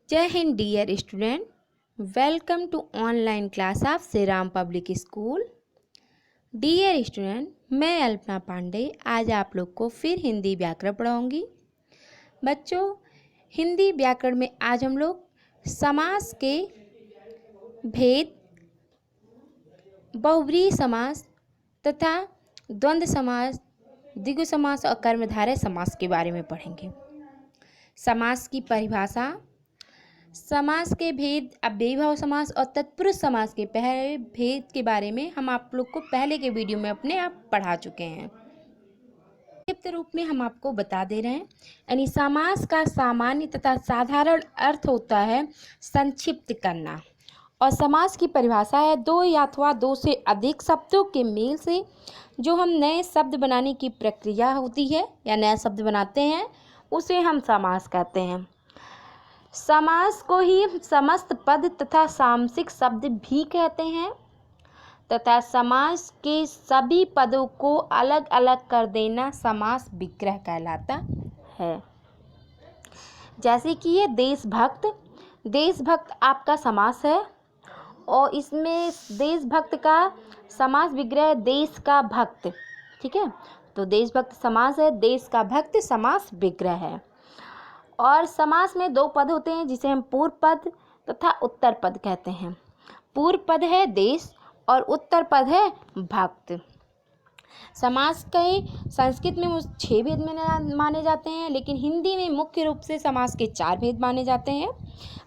जय हिंद dear student, welcome to online class of Shri Ram public school. Dear student, मैं अल्पना पांडे आज आप लोग को फिर हिंदी व्याकरण पढ़ाऊंगी। बच्चों, हिंदी व्याकरण में आज हम लोग समास के भेद, बहुव्रीहि समास तथा द्वंद्व समास, द्विगु समास और कर्मधारय समास के बारे में पढ़ेंगे। समास की परिभाषा, समास के भेद, अव्ययीभाव समास और तत्पुरुष समास के पहले भेद के बारे में हम आप लोग को पहले के वीडियो में अपने आप पढ़ा चुके हैं। संक्षिप्त रूप में हम आपको बता दे रहे हैं। यानी समास का सामान्य तथा साधारण अर्थ होता है संक्षिप्त करना, और समास की परिभाषा है दो या अथवा दो से अधिक शब्दों के मेल से जो हम नए शब्द बनाने की प्रक्रिया होती है या नया शब्द बनाते हैं, उसे हम समास कहते हैं। समास को ही समस्त पद तथा सामसिक शब्द भी कहते हैं तथा समास के सभी पदों को अलग अलग कर देना समास विग्रह कहलाता है। जैसे कि ये देशभक्त आपका समास है और इसमें देशभक्त का समास विग्रह देश का भक्त, ठीक है। तो देशभक्त समास है, देश का भक्त समास विग्रह है। और समास में दो पद होते हैं जिसे हम पूर्व पद तथा उत्तर पद कहते हैं। पूर्व पद है देश और उत्तर पद है भक्त। समास के संस्कृत में 6 भेद में माने जाते हैं, लेकिन हिंदी में मुख्य रूप से समास के 4 भेद माने जाते हैं।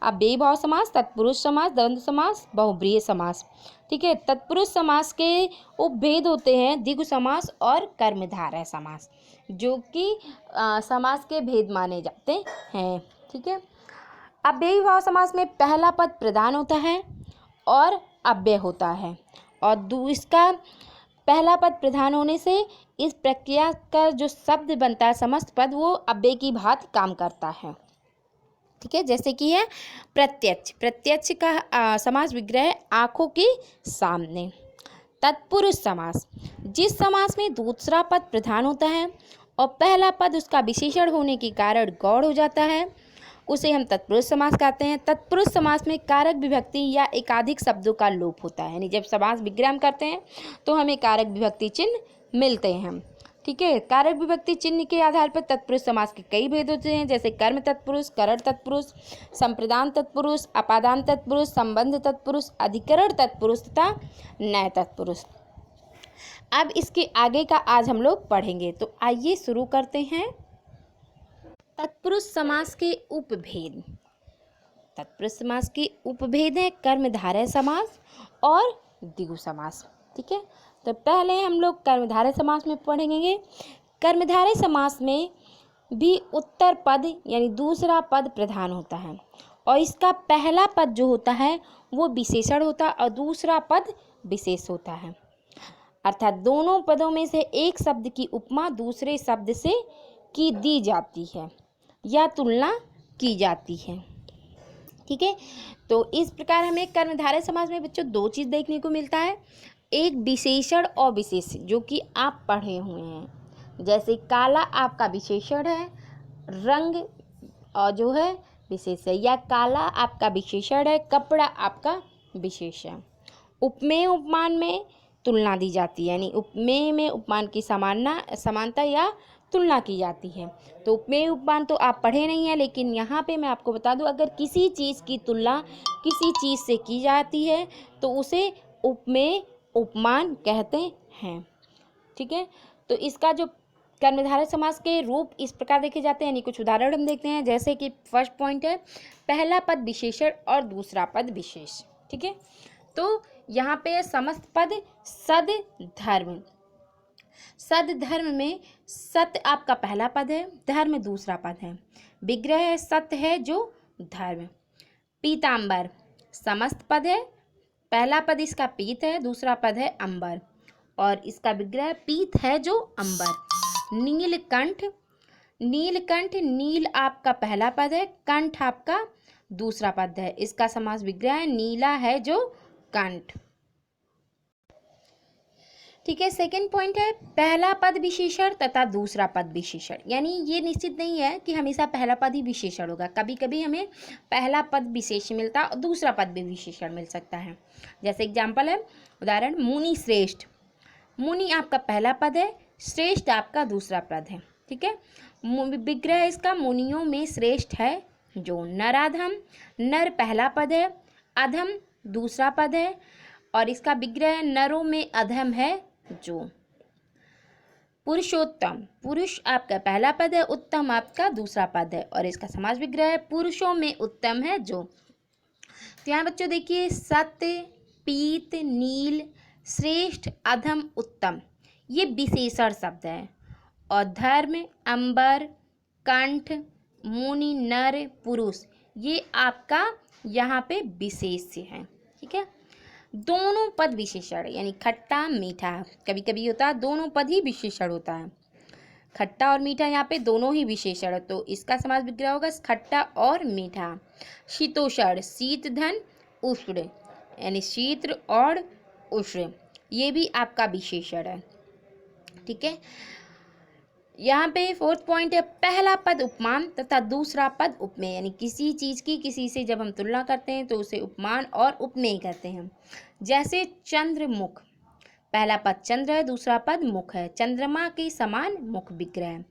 अव्ययीभाव समास, तत्पुरुष समास, द्वंद्व समास, बहुव्रीहि समास, ठीक है। तत्पुरुष समास के उपभेद होते हैं द्विगु समास और कर्मधारय समास, जो कि समास के भेद माने जाते हैं, ठीक है। अव्ययीभाव समास में पहला पद प्रधान होता है और अव्यय होता है, और इसका पहला पद प्रधान होने से इस प्रक्रिया का जो शब्द बनता है समस्त पद, वो अव्यय की भांति काम करता है, ठीक है। जैसे कि है प्रत्यक्ष का समास विग्रह आंखों के सामने। तत्पुरुष समास, जिस समास में दूसरा पद प्रधान होता है और पहला पद उसका विशेषण होने के कारण गौड़ हो जाता है, उसे हम तत्पुरुष समास कहते हैं। तत्पुरुष समास में कारक विभक्ति या एकाधिक शब्दों का लोप होता है। यानी जब समास विग्रह करते हैं तो हमें कारक विभक्ति चिन्ह मिलते हैं, ठीक है। कारक विभक्ति चिन्ह के आधार पर तत्पुरुष समास के कई भेद होते हैं, जैसे कर्म तत्पुरुष, करण तत्पुरुष, संप्रदान तत्पुरुष, अपादान तत्पुरुष, संबंध तत्पुरुष, अधिकरण तत्पुरुष तथा नय तत्पुरुष। अब इसके आगे का आज हम लोग पढ़ेंगे, तो आइए शुरू करते हैं। तत्पुरुष समास के उपभेद। तत्पुरुष समास के उपभेद है कर्मधारय समास और द्विगु समास, ठीक है। तो पहले हम लोग कर्मधारय समास में पढ़ेंगे। कर्मधारय समास में भी उत्तर पद यानी दूसरा पद प्रधान होता है, और इसका पहला पद जो होता है वो विशेषण होता है और दूसरा पद विशेष होता है। अर्थात दोनों पदों में से एक शब्द की उपमा दूसरे शब्द से की दी जाती है या तुलना की जाती है, ठीक है। तो इस प्रकार हमें कर्मधारय समास में बच्चों दो चीज़ देखने को मिलता है, एक विशेषण और विशेष्य, जो कि आप पढ़े हुए हैं। जैसे काला आपका विशेषण है, रंग और जो है विशेष है, या काला आपका विशेषण है, कपड़ा आपका विशेष है। उपमेय उपमान में तुलना दी जाती है, यानी उपमेय में उपमान की समानता या तुलना की जाती है। तो उपमेय उपमान तो आप पढ़े नहीं हैं, लेकिन यहाँ पे मैं आपको बता दूँ, अगर किसी चीज़ की तुलना किसी चीज़ से की जाती है तो उसे उपमेय उपमान कहते हैं, ठीक है। तो इसका जो कर्मधारय समास के रूप इस प्रकार देखे जाते हैं, यानी कुछ उदाहरण हम देखते हैं। जैसे कि फर्स्ट पॉइंट है पहला पद विशेषण और दूसरा पद विशेष, ठीक है। तो यहाँ पे समस्त पद सद धर्म। सद धर्म में सत आपका पहला पद है, धर्म दूसरा पद है, विग्रह है सत्य है जो धर्म। पीतांबर समस्त पद है, पहला पद इसका पीत है, दूसरा पद है अंबर, और इसका विग्रह पीत है जो अंबर। नीलकंठ, नीलकंठ नील आपका पहला पद है, कंठ आपका दूसरा पद है, इसका समास विग्रह है नीला है जो कंठ। ठीक है। सेकंड पॉइंट है पहला पद विशेषण तथा दूसरा पद विशेषण। यानी ये निश्चित नहीं है कि हमेशा पहला पद ही विशेषण होगा, कभी कभी हमें पहला पद विशेष मिलता और दूसरा पद भी विशेषण मिल सकता है। जैसे एग्जाम्पल है, उदाहरण, मुनि श्रेष्ठ। मुनि आपका पहला पद है, श्रेष्ठ आपका दूसरा पद है। ठीक है। विग्रह इसका मुनियों में श्रेष्ठ है जो। नराधम, नर पहला पद है, अधम दूसरा पद है, और इसका विग्रह नरों में अधम है जो। पुरुषोत्तम, पुरुष आपका पहला पद है, उत्तम आपका दूसरा पद है, और इसका समास विग्रह है पुरुषों में उत्तम है जो। तो यहाँ बच्चों देखिए, सत्य, पीत, नील, श्रेष्ठ, अधम, उत्तम, ये विशेषण शब्द है। और धर्म, अंबर, कंठ, मुनि, नर, पुरुष, ये आपका यहाँ पे विशेष्य है। ठीक है। दोनों पद विशेषण, यानी खट्टा मीठा, कभी कभी होता है दोनों पद ही विशेषण होता है, खट्टा और मीठा, यहाँ पे दोनों ही विशेषण, तो इसका समास विग्रह होगा खट्टा और मीठा। शीतोष्ण, शीत धन उष्ण, यानी शीत और उष्ण, ये भी आपका विशेषण है। ठीक है। यहाँ पे फोर्थ पॉइंट है पहला पद उपमान तथा दूसरा पद उपमेय, यानी किसी चीज़ की किसी से जब हम तुलना करते हैं तो उसे उपमान और उपमेय कहते हैं। जैसे चंद्रमुख, पहला पद चंद्र है, दूसरा पद मुख है, चंद्रमा के समान मुख विग्रह है।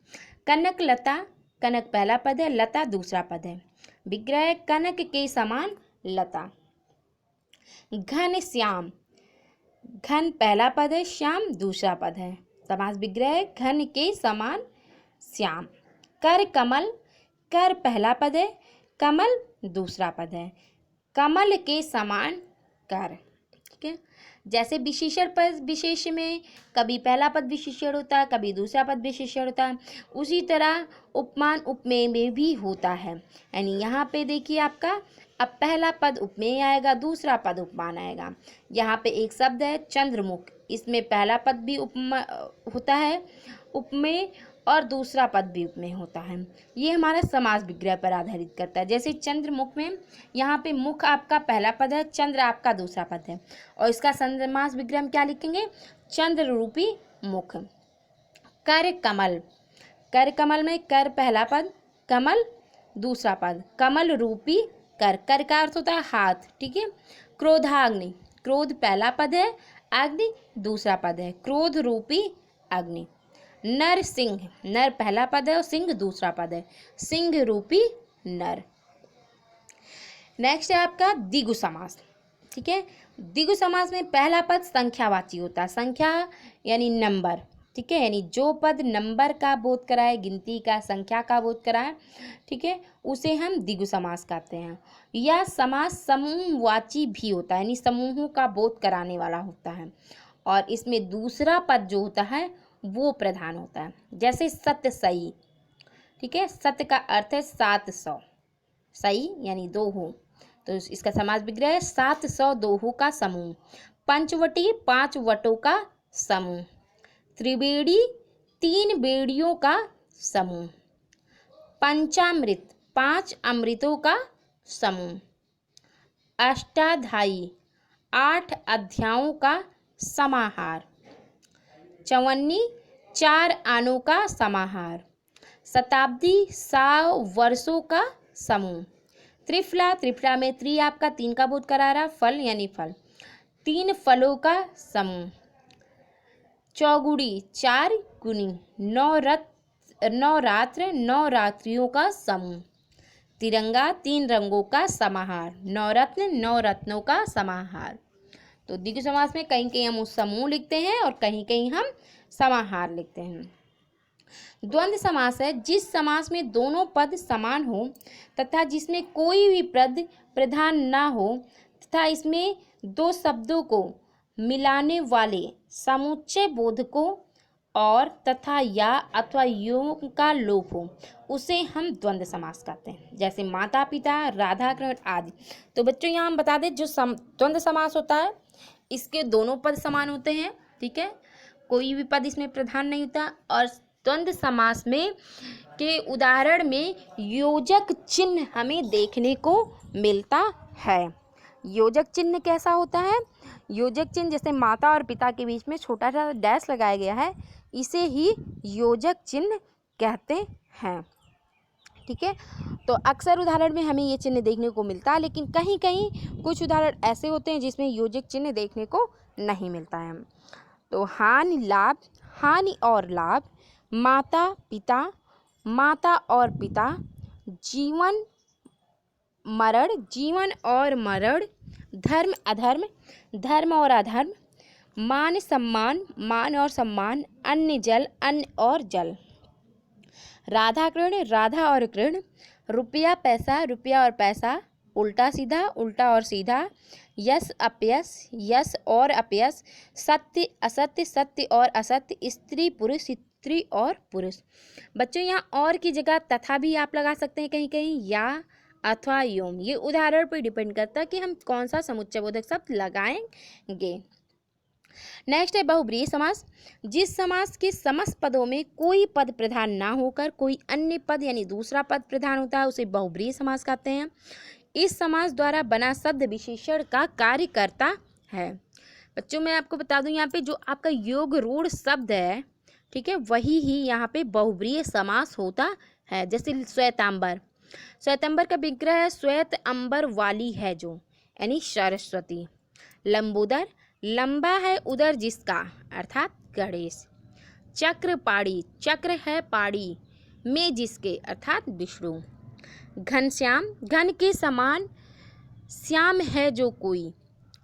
कनक लता, कनक पहला पद है, लता दूसरा पद है, विग्रह है कनक के समान लता। घन श्याम, घन पहला पद है, श्याम दूसरा पद है, समास विग्रह है घन के समान श्याम। कर कमल, कर पहला पद है, कमल दूसरा पद है, कमल के समान कर। ठीक है। जैसे विशेषण पद विशेष में कभी पहला पद विशेषण होता है, कभी दूसरा पद विशेषण होता है, उसी तरह उपमान उपमेय में भी होता है। यानी यहाँ पे देखिए आपका अब पहला पद उपमेय आएगा, दूसरा पद उपमान आएगा। यहाँ पे एक शब्द है चंद्रमुख, इसमें पहला पद भी होता है उपमेय और दूसरा पद भी उपमेय होता है। ये हमारा समास विग्रह पर आधारित करता है। जैसे चंद्रमुख में यहाँ पे मुख आपका पहला पद है, चंद्र आपका दूसरा पद है, और इसका समास विग्रह हम क्या लिखेंगे, चंद्र रूपी मुख। कर कमल, कर कमल में कर पहला पद, कमल दूसरा पद, कमल रूपी कर, कर का अर्थ होता है हाथ। ठीक है। क्रोधाग्नि, क्रोध पहला पद है, अग्नि दूसरा पद है, क्रोध रूपी अग्नि। नर सिंह, नर पहला पद है और सिंह दूसरा पद है, सिंह रूपी नर। नेक्स्ट है आपका द्विगु समास। ठीक है। द्विगु समास में पहला पद संख्यावाची होता है, संख्या यानी नंबर। ठीक है। यानी जो पद नंबर का बोध कराए, गिनती का, संख्या का बोध कराए, ठीक है, उसे हम द्विगु समास कहते हैं। यह समास समूहवाची भी होता है, यानी समूहों का बोध कराने वाला होता है, और इसमें दूसरा पद जो होता है वो प्रधान होता है। जैसे सत्य सई, ठीक है, सत्य का अर्थ है 700, सई यानी दो हो, तो इसका समास विग्रह है 700 दोहों का समूह। पंचवटी 5 वटों का समूह। त्रिवेणी 3 बेड़ियों का समूह। पंचामृत 5 अमृतों का समूह। अष्टाध्यायी 8 अध्यायों का समाहार। चवन्नी 4 आनों का समाहार। शताब्दी 100 वर्षों का समूह। त्रिफला, त्रिफला में त्रि आपका 3 का बोध करा रहा, फल यानी फल, 3 फलों का समूह। चौगुड़ी 4 गुनी। 9 रात्र 9 रात्रियों का समूह। तिरंगा 3 रंगों का समाहार। 9 रत्न 9 रत्नों का समाहार। तो द्विगु समास में कहीं कहीं हम उस समूह लिखते हैं और कहीं कहीं हम समाहार लिखते हैं। द्वंद्व समास है जिस समास में दोनों पद समान हो तथा जिसमें कोई भी पद प्रधान न हो तथा इसमें दो शब्दों को मिलाने वाले समुच्चय बोधकों और तथा या अथवा यो का लोप हो, उसे हम द्वंद्व समास कहते हैं। जैसे माता पिता, राधा कृष्ण आदि। तो बच्चों यहाँ हम बता दें, जो द्वंद्व समास होता है इसके दोनों पद समान होते हैं। ठीक है। कोई भी पद इसमें प्रधान नहीं होता। और द्वंद्व समास में के उदाहरण में योजक चिन्ह हमें देखने को मिलता है। योजक चिन्ह कैसा होता है? योजक चिन्ह जैसे माता और पिता के बीच में छोटा सा डैश लगाया गया है, इसे ही योजक चिन्ह कहते हैं। ठीक है, तो अक्सर उदाहरण में हमें ये चिन्ह देखने को मिलता है, लेकिन कहीं कहीं कुछ उदाहरण ऐसे होते हैं जिसमें योजक चिन्ह देखने को नहीं मिलता है। तो हानि लाभ, हानि और लाभ, माता पिता, माता और पिता, जीवन मरण, जीवन और मरण, धर्म अधर्म, धर्म और अधर्म, मान सम्मान, मान और सम्मान, अन्न जल, अन्न और जल, राधा कृष्ण, राधा और कृष्ण, रुपया पैसा, रुपया और पैसा, उल्टा सीधा, उल्टा और सीधा, यश अपयश, यश और अपयश, सत्य असत्य, सत्य और असत्य, स्त्री पुरुष, स्त्री और पुरुष। बच्चों यहाँ और की जगह तथा भी आप लगा सकते हैं कहीं कहीं, या अथवा योम। ये उदाहरण पर डिपेंड करता है कि हम कौन सा समुच्चयबोधक शब्द लगाएंगे। नेक्स्ट है बहुब्रीहि समास। जिस समास के समस्त पदों में कोई पद प्रधान ना होकर कोई अन्य पद यानी दूसरा पद प्रधान होता है उसे बहुब्रीहि समास कहते हैं। इस समास द्वारा बना शब्द विशेषण का कार्य करता है। बच्चों मैं आपको बता दूं, यहाँ पे जो आपका योग रूढ़ शब्द है, ठीक है, वही ही यहाँ पे बहुब्रीहि समास होता है। जैसे श्वेतांबर, श्वेतांबर का विग्रह है श्वेत अंबर वाली है जो, यानी सरस्वती। लंबोदर, लंबा है उदर जिसका, अर्थात गणेश। चक्रपाणी, चक्र है पाड़ी में जिसके, अर्थात विष्णु। घनश्याम, घन के समान श्याम है जो कोई,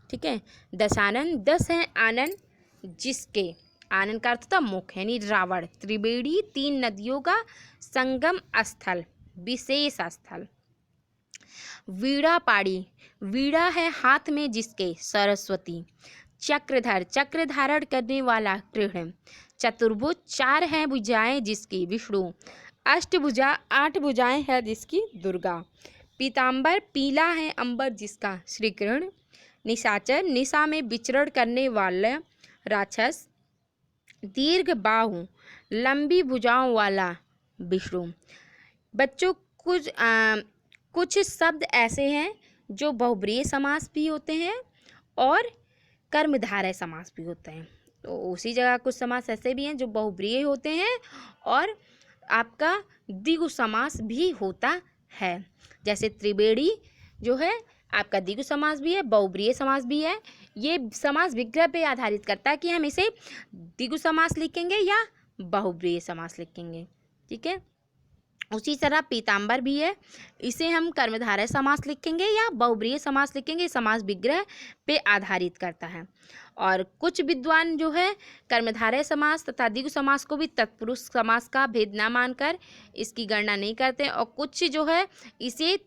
ठीक है। दशानन, दस है आनंद जिसके, आनंद का अर्थ था मुख यानी रावण। त्रिवेणी, तीन नदियों का संगम स्थल, विशेष स्थल। वीणा पाड़ी, वीणा है हाथ में जिसके, सरस्वती। चक्रधर, चक्र धारण करने वाला कृष्ण। चतुर्भुज, चार हैं भुजाएं जिसकी, विष्णु। अष्टभुजा, आठ भुजाएं हैं जिसकी, दुर्गा। पीताम्बर, पीला है अंबर जिसका, श्री कृष्ण। निशाचर, निशा में विचरण करने वाला राक्षस। दीर्घ बाहु, लंबी भुजाओं वाला, विष्णु। बच्चों कुछ शब्द ऐसे हैं जो बहुब्रीहि समास भी होते हैं और कर्मधारय समास भी होते हैं। तो उसी जगह कुछ समास ऐसे भी हैं जो बहुब्रीहि होते हैं और आपका द्विगु समास भी होता है। जैसे त्रिवेणी जो है आपका द्विगु समास भी है, बहुब्रीहि समास भी है। ये समास विग्रह पे आधारित करता है कि हम इसे द्विगु समास लिखेंगे या बहुब्रीहि समास लिखेंगे, ठीक है। उसी तरह पीताम्बर भी है, इसे हम कर्मधारय समास लिखेंगे या बहुब्रीहि समास लिखेंगे, समास विग्रह पे आधारित करता है। और कुछ विद्वान जो है कर्मधारय समास तथा द्विगु समास को भी तत्पुरुष समास का भेद न मानकर इसकी गणना नहीं करते और कुछ जो है इसे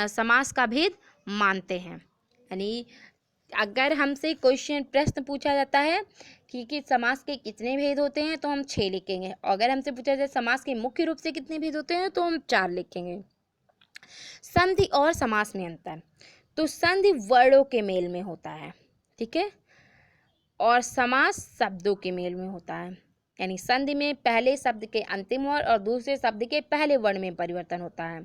समास का भेद मानते हैं। यानी अगर हमसे क्वेश्चन प्रश्न पूछा जाता है कि समास के कितने भेद होते हैं तो हम 6 लिखेंगे। अगर हमसे पूछा जाए समास के मुख्य रूप से कितने भेद होते हैं तो हम 4 लिखेंगे। संधि और समास में अंतर, तो संधि वर्णों के मेल में होता है, ठीक है, और समास शब्दों के मेल में होता है। यानी संधि में पहले शब्द के अंतिम वर्ण और दूसरे शब्द के पहले वर्ण में परिवर्तन होता है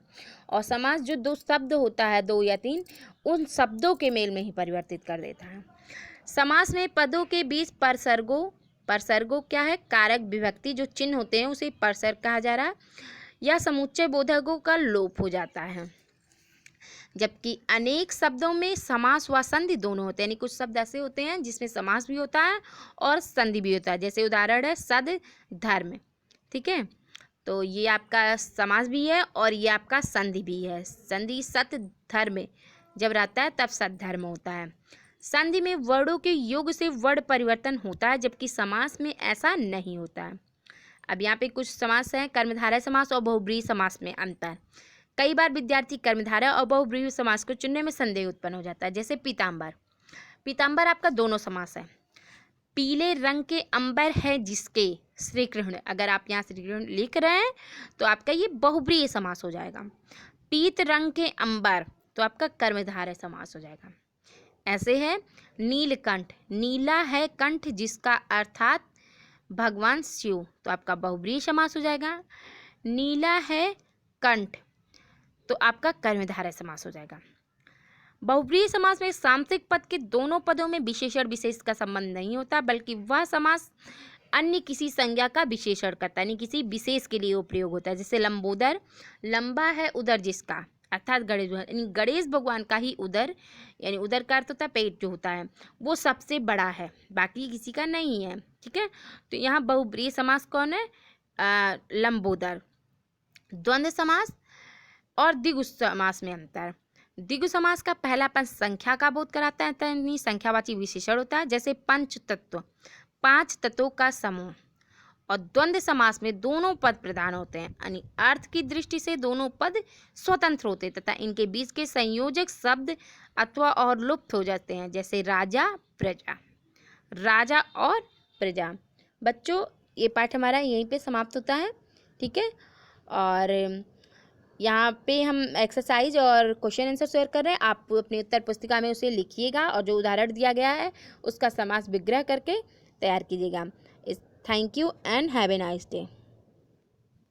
और समास जो दो शब्द होता है 2 या 3 उन शब्दों के मेल में ही परिवर्तित कर देता है। समास में पदों के बीच परसर्गो क्या है, कारक विभक्ति जो चिन्ह होते हैं उसे परसर्ग कहा जा रहा है, या समुच्चय बोधकों का लोप हो जाता है। जबकि अनेक शब्दों में समास व संधि दोनों होते हैं। यानी कुछ शब्द ऐसे होते हैं जिसमें समास भी होता है और संधि भी होता है। जैसे उदाहरण है सद धर्म, ठीक है, तो ये आपका समास भी है और ये आपका संधि भी है। संधि सत धर्म जब रहता है तब सत धर्म होता है। संधि में वर्णों के योग से वर्ण परिवर्तन होता है जबकि समास में ऐसा नहीं होता है। अब यहाँ पे कुछ समास हैं, कर्मधारय समास और बहुब्रीहि समास में अंतर। कई बार विद्यार्थी कर्मधारय और बहुब्रीहि समास को चुनने में संदेह उत्पन्न हो जाता है। जैसे पीताम्बर, पीताम्बर आपका दोनों समास है। पीले रंग के अंबर है जिसके, श्री कृष्ण, अगर आप यहाँ श्री कृष्ण लिख रहे हैं तो आपका ये बहुब्रीहि समास हो जाएगा। पीत रंग के अंबर तो आपका कर्मधारय समास हो जाएगा। ऐसे है नीलकंठ, नीला है कंठ जिसका, अर्थात भगवान शिव, तो आपका बहुब्रीहि समास हो जाएगा। नीला है कंठ तो आपका कर्मधारय समास हो जाएगा। बहुब्रीहि समास में सामसिक पद के दोनों पदों में विशेषण विशेष का संबंध नहीं होता, बल्कि वह समास अन्य किसी संज्ञा का विशेषण करता है, यानी किसी विशेष के लिए वो प्रयोग होता है। जैसे लंबोदर, लंबा है उदर जिसका, अर्थात गणेश भगवान, यानी गणेश भगवान का ही उदर, यानी उदर का अर्थ होता है पेट जो होता है, वो सबसे बड़ा है, बाकी किसी का नहीं है। ठीक है, तो यहाँ बहुब्रीहि समास कौन है? लंबोदर। द्वंद्व समास और द्विगु समास में अंतर। द्विगु समास का पहला पद संख्या का बोध कराता है, यानी संख्यावाची विशेषण होता है, जैसे पंच तत्व, 5 तत्वों का समूह। और द्वंद्व समास में दोनों पद प्रधान होते हैं, यानी अर्थ की दृष्टि से दोनों पद स्वतंत्र होते हैं तथा इनके बीच के संयोजक शब्द अथवा और लुप्त हो जाते हैं, जैसे राजा प्रजा, राजा और प्रजा। बच्चों, ये पाठ हमारा यहीं पे समाप्त होता है। ठीक है, और यहाँ पे हम एक्सरसाइज और क्वेश्चन आंसर शेयर कर रहे हैं, आप अपनी उत्तर पुस्तिका में उसे लिखिएगा और जो उदाहरण दिया गया है उसका समास विग्रह करके तैयार कीजिएगा। Thank you and have a nice day.